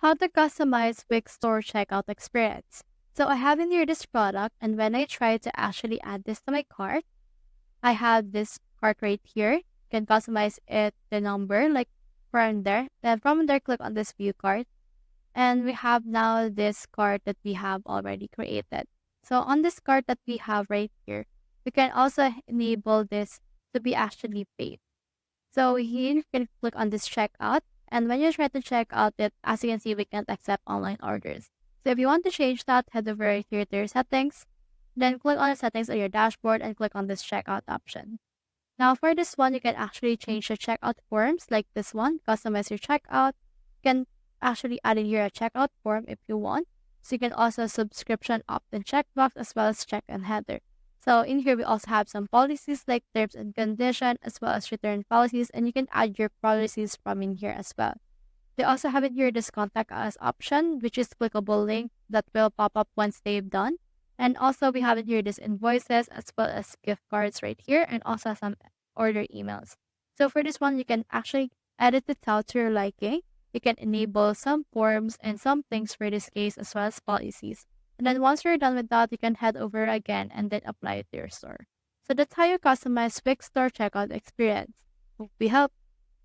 How to customize Wix store checkout experience. So I have in here this product, and when I try to actually add this to my cart, I have this cart right here. You can customize it, the number, like from there. Then from there, click on this view cart. And we have now this cart that we have already created. So on this cart that we have right here, we can also enable this to be actually paid. So here you can click on this checkout. And when you try to check out it, as you can see, we can't accept online orders. So if you want to change that, head over here to your settings. Then click on the settings on your dashboard and click on this checkout option. Now for this one, you can actually change the checkout forms like this one, customize your checkout. You can actually add in here a checkout form if you want. So you can also subscription opt-in checkbox as well as check and header. So in here, we also have some policies like terms and condition as well as return policies, and you can add your policies from in here as well. They also have in here this contact us option, which is clickable link that will pop up once they've done. And also we have in here this invoices as well as gift cards right here, and also some order emails. So for this one, you can actually edit it out to your liking. You can enable some forms and some things for this case as well as policies. And then once you're done with that, you can head over again and then apply it to your store. So that's how you customize Wix store checkout experience. Hope we help.